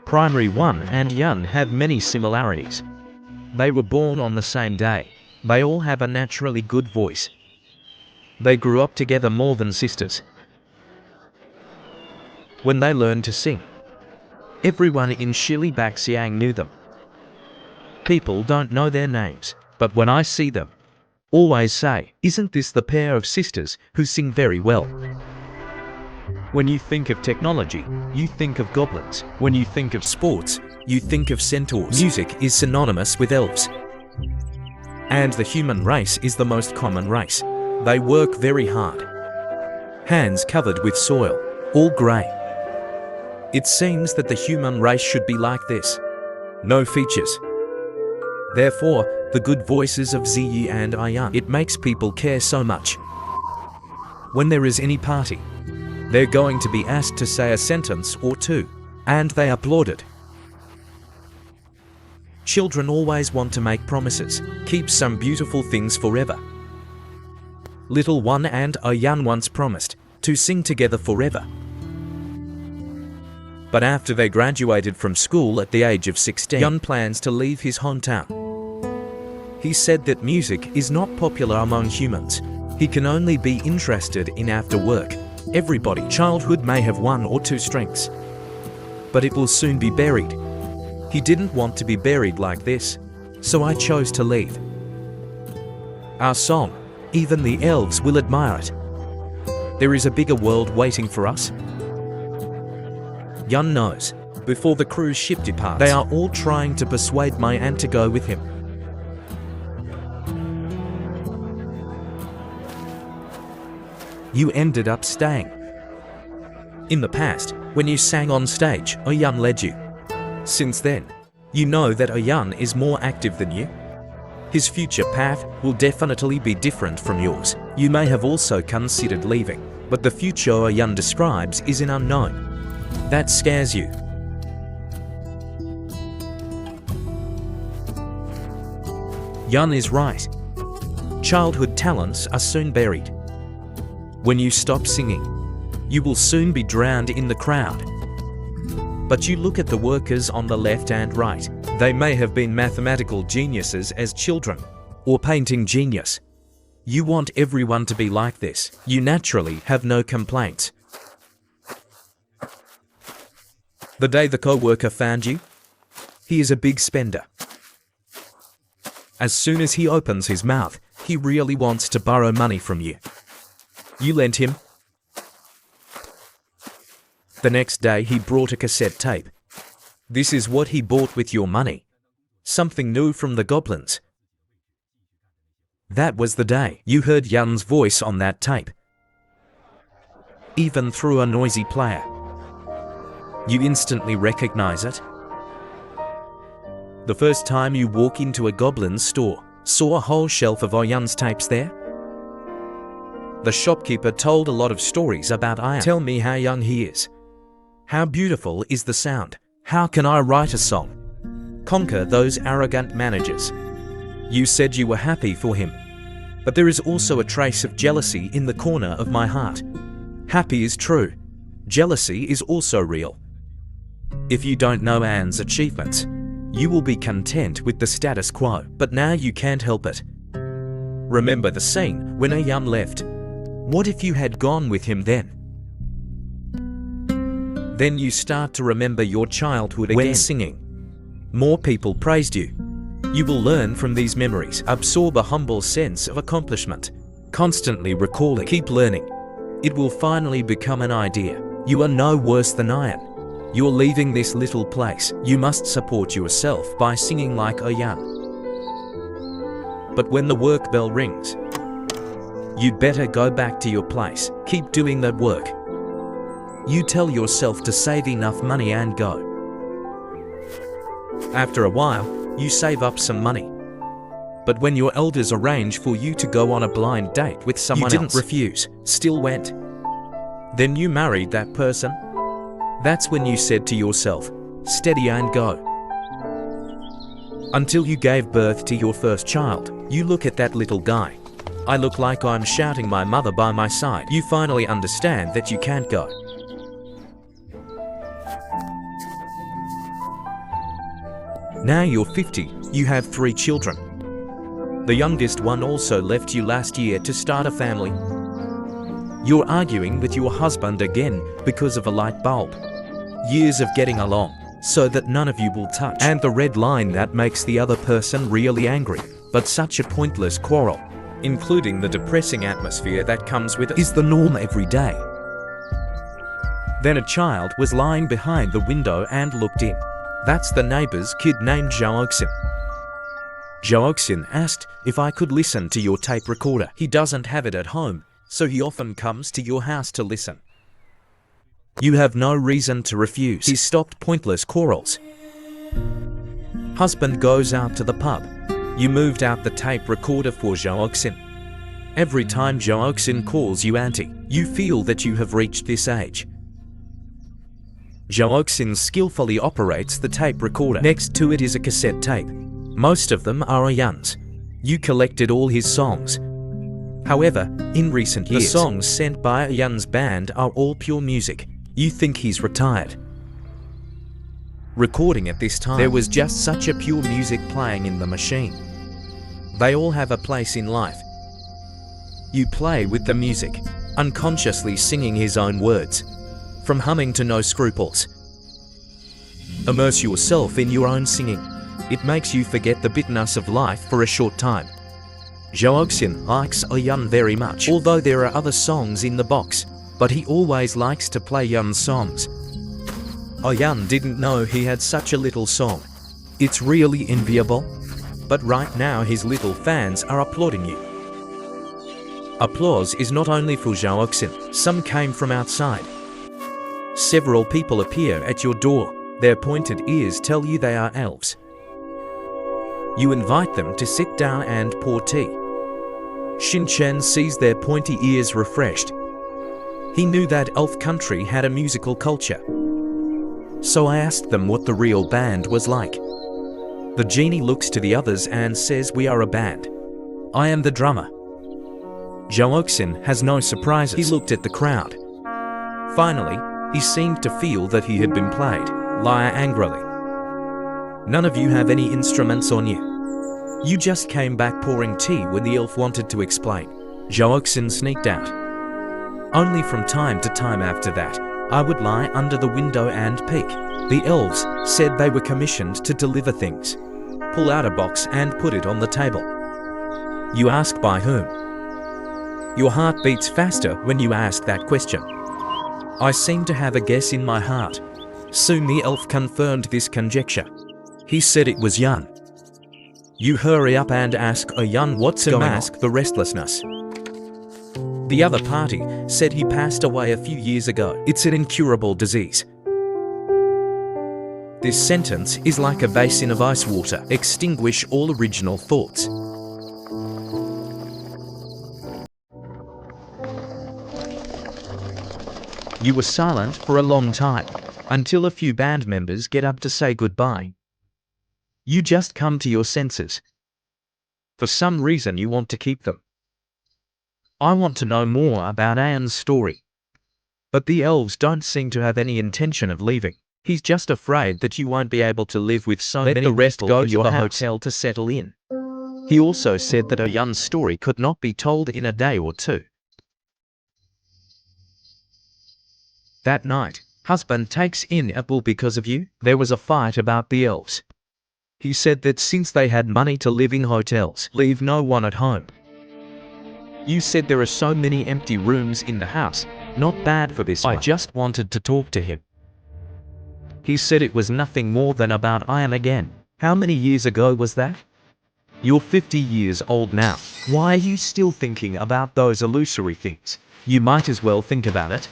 Primary 1 and Yun have many similarities. They were born on the same day. They all have a naturally good voice. They grew up together more than sisters. When they learned to sing, everyone in Shilibaxiang knew them. People don't know their names, but when I see them, always say, "Isn't this the pair of sisters who sing very well?" When you think of technology, you think of goblins. When you think of sports, you think of centaurs. Music is synonymous with elves. And the human race is the most common race. They work very hard. Hands covered with soil, all grey. It seems that the human race should be like this. No features. Therefore, the good voices of Ziyi and Ayun, it makes people care so much. When there is any party, they're going to be asked to say a sentence or two, and they applaud it. Children always want to make promises, keep some beautiful things forever. Little One and Ayun once promised to sing together forever. But after they graduated from school at the age of 16, Yun plans to leave his hometown. He said that music is not popular among humans. He can only be interested in after work. Everybody, childhood may have one or two strengths, but it will soon be buried. He didn't want to be buried like this, so I chose to leave. Our song, even the elves will admire it. There is a bigger world waiting for us. Yun knows. Before the cruise ship departs, they are all trying to persuade my aunt to go with him. You ended up staying. In the past, when you sang on stage, Ayun led you. Since then, you know that Ayun is more active than you. His future path will definitely be different from yours. You may have also considered leaving, but the future Ayun describes is an unknown. That scares you. Yun is right. Childhood talents are soon buried. When you stop singing, you will soon be drowned in the crowd. But you look at the workers on the left and right. They may have been mathematical geniuses as children, or painting genius. You want everyone to be like this. You naturally have no complaints. The day the co-worker found you, he is a big spender. As soon as he opens his mouth, he really wants to borrow money from you. You lent him. The next day he brought a cassette tape. This is what he bought with your money. Something new from the goblins. That was the day you heard Yun's voice on that tape. Even through a noisy player. You instantly recognize it. The first time you walk into a goblin store, saw a whole shelf of Ayun's tapes there? The shopkeeper told a lot of stories about Ayun. Tell me how young he is. How beautiful is the sound? How can I write a song? Conquer those arrogant managers. You said you were happy for him. But there is also a trace of jealousy in the corner of my heart. Happy is true. Jealousy is also real. If you don't know Anne's achievements, you will be content with the status quo. But now you can't help it. Remember the scene when Ayun left. What if you had gone with him then? Then you start to remember your childhood again. When singing, more people praised you. You will learn from these memories. Absorb a humble sense of accomplishment. Constantly recalling. Keep learning. It will finally become an idea. You are no worse than Ayun. You're leaving this little place. You must support yourself by singing like Ayun. But when the work bell rings, you'd better go back to your place. Keep doing that work. You tell yourself to save enough money and go. After a while, you save up some money. But when your elders arrange for you to go on a blind date with someone else, you didn't refuse, still went. Then you married that person. That's when you said to yourself, steady and go. Until you gave birth to your first child, you look at that little guy. I look like I'm shouting my mother by my side. You finally understand that you can't go. Now you're 50, you have 3 children. The youngest one also left you last year to start a family. You're arguing with your husband again because of a light bulb. Years of getting along, so that none of you will touch. And the red line that makes the other person really angry, but such a pointless quarrel, including the depressing atmosphere that comes with it, is the norm every day. Then a child was lying behind the window and looked in. That's the neighbor's kid named Joaquin. Joaquin asked if I could listen to your tape recorder. He doesn't have it at home, so he often comes to your house to listen. You have no reason to refuse. He stopped pointless quarrels. Husband goes out to the pub. You moved out the tape recorder for Joaquin. Every time Joaquin calls you auntie, you feel that you have reached this age. Joaquin skillfully operates the tape recorder. Next to it is a cassette tape. Most of them are Ayan's. You collected all his songs. However, in recent years, the songs sent by Ayan's band are all pure music. You think he's retired. Recording at this time, there was just such a pure music playing in the machine. They all have a place in life. You play with the music, unconsciously singing his own words, from humming to No Scruples. Immerse yourself in your own singing. It makes you forget the bitterness of life for a short time. Joaquin likes Ayan very much, although there are other songs in the box, but he always likes to play Ayan's songs. Ayan didn't know he had such a little song. It's really enviable. But right now his little fans are applauding you. Applause is not only for Joaquin, some came from outside. Several people appear at your door. Their pointed ears tell you they are elves. You invite them to sit down and pour tea. Shin-chan sees their pointy ears refreshed. He knew that elf country had a musical culture. So I asked them what the real band was like. The genie looks to the others and says, "We are a band. I am the drummer." Joaquin has no surprises. He looked at the crowd. Finally, he seemed to feel that he had been played. Liar angrily. None of you have any instruments on you. You just came back pouring tea when the elf wanted to explain. Joaquin sneaked out. Only from time to time after that, I would lie under the window and peek. The elves said they were commissioned to deliver things. Pull out a box and put it on the table. You ask by whom? Your heart beats faster when you ask that question. I seem to have a guess in my heart. Soon the elf confirmed this conjecture. He said it was Yan. You hurry up and ask Ayan what's going on. Mask the restlessness. The other party said he passed away a few years ago. It's an incurable disease. This sentence is like a basin of ice water. Extinguish all original thoughts. You were silent for a long time, until a few band members get up to say goodbye. You just come to your senses. For some reason you want to keep them. I want to know more about Ayan's story. But the elves don't seem to have any intention of leaving. He's just afraid that you won't be able to live with so many people. Go to your hotel to settle in. He also said that Ayan's story could not be told in a day or two. That night, husband takes in a bull because of you. There was a fight about the elves. He said that since they had money to live in hotels, leave no one at home. You said there are so many empty rooms in the house. Not bad for this one. I just wanted to talk to him. He said it was nothing more than about Ayan again. How many years ago was that? You're 50 years old now. Why are you still thinking about those illusory things? You might as well think about it.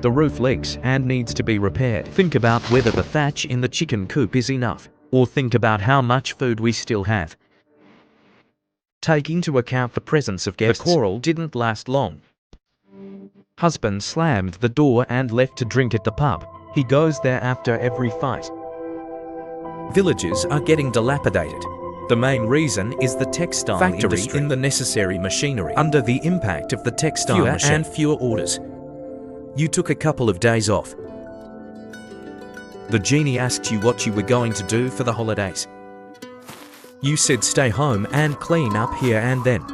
The roof leaks and needs to be repaired. Think about whether the thatch in the chicken coop is enough. Or think about how much food we still have. Take into account the presence of guests. The quarrel didn't last long. Husband slammed the door and left to drink at the pub. He goes there after every fight. Villages are getting dilapidated. The main reason is the textile factory in the necessary machinery. Under the impact of the textile machine and fewer orders. You took a couple of days off. The genie asked you what you were going to do for the holidays. You said stay home and clean up here and then.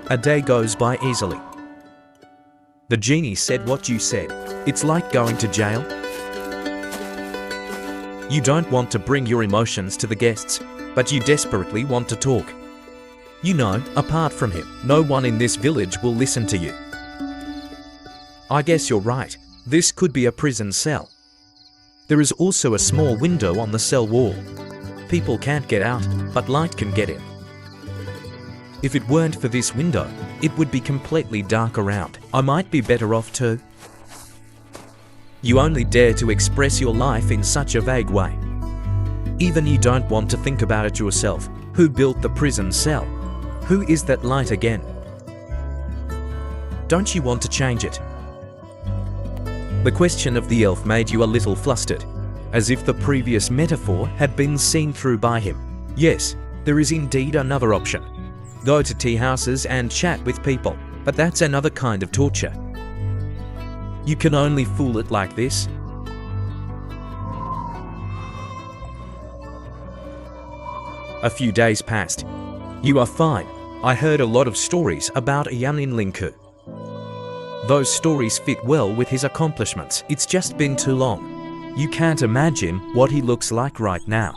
A day goes by easily. The genie said what you said. It's like going to jail. You don't want to bring your emotions to the guests, but you desperately want to talk. You know, apart from him, no one in this village will listen to you. I guess you're right. This could be a prison cell. There is also a small window on the cell wall. People can't get out, but light can get in. If it weren't for this window, it would be completely dark around. I might be better off too. You only dare to express your life in such a vague way. Even you don't want to think about it yourself. Who built the prison cell? Who is that light again? Don't you want to change it? The question of the elf made you a little flustered, as if the previous metaphor had been seen through by him. Yes, there is indeed another option. Go to tea houses and chat with people, but that's another kind of torture. You can only fool it like this. A few days passed. You are fine. I heard a lot of stories about Ayan in Linku. Those stories fit well with his accomplishments. It's just been too long. You can't imagine what he looks like right now.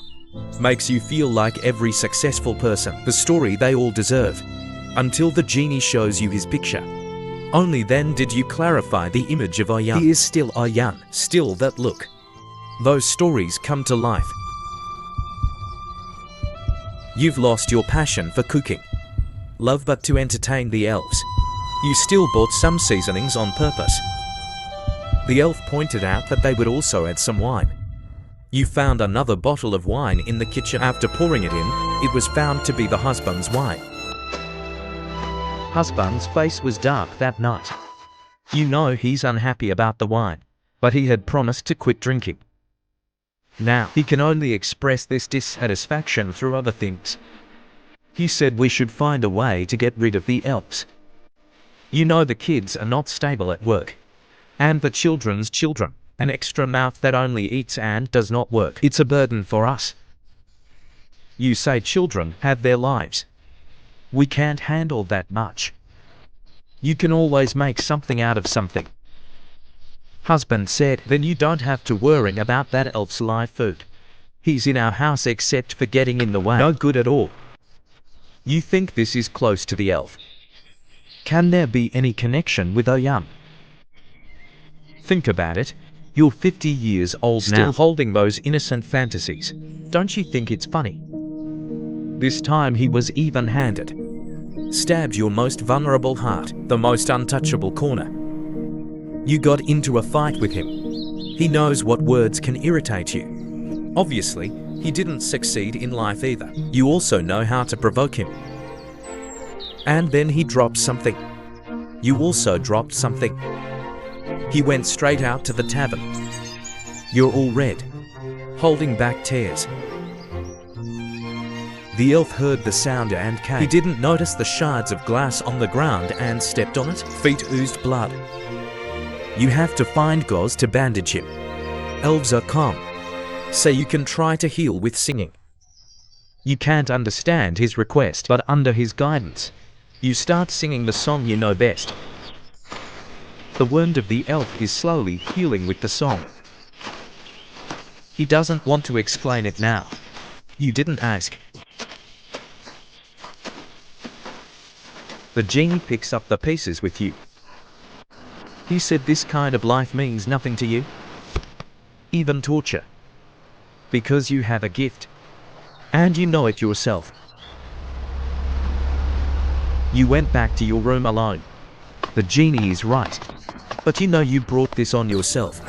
Makes you feel like every successful person, the story they all deserve. Until the genie shows you his picture. Only then did you clarify the image of Ayan. He is still Ayan, still that look. Those stories come to life. You've lost your passion for cooking. Love but to entertain the elves. You still bought some seasonings on purpose. The elf pointed out that they would also add some wine. You found another bottle of wine in the kitchen. After pouring it in, it was found to be the husband's wine. Husband's face was dark that night. You know he's unhappy about the wine, but he had promised to quit drinking. Now, he can only express this dissatisfaction through other things. He said we should find a way to get rid of the elves. You know the kids are not stable at work. And the children's children. An extra mouth that only eats and does not work. It's a burden for us. You say children have their lives. We can't handle that much. You can always make something out of something. Husband said, then you don't have to worry about that elf's live food. He's in our house except for getting in the way. No good at all. You think this is close to the elf. Can there be any connection with Ayan? Think about it. You're 50 years old now, still holding those innocent fantasies. Don't you think it's funny? This time he was even-handed. Stabbed your most vulnerable heart, the most untouchable corner. You got into a fight with him. He knows what words can irritate you. Obviously, he didn't succeed in life either. You also know how to provoke him. And then he dropped something. You also dropped something. He went straight out to the tavern. You're all red, holding back tears. The elf heard the sound and came. He didn't notice the shards of glass on the ground and stepped on it. Feet oozed blood. You have to find gauze to bandage him. Elves are calm, so you can try to heal with singing. You can't understand his request, but under his guidance, you start singing the song you know best. The wound of the elf is slowly healing with the song. He doesn't want to explain it now. You didn't ask. The genie picks up the pieces with you. He said this kind of life means nothing to you. Even torture. Because you have a gift. And you know it yourself. You went back to your room alone. The genie is right. But you know you brought this on yourself.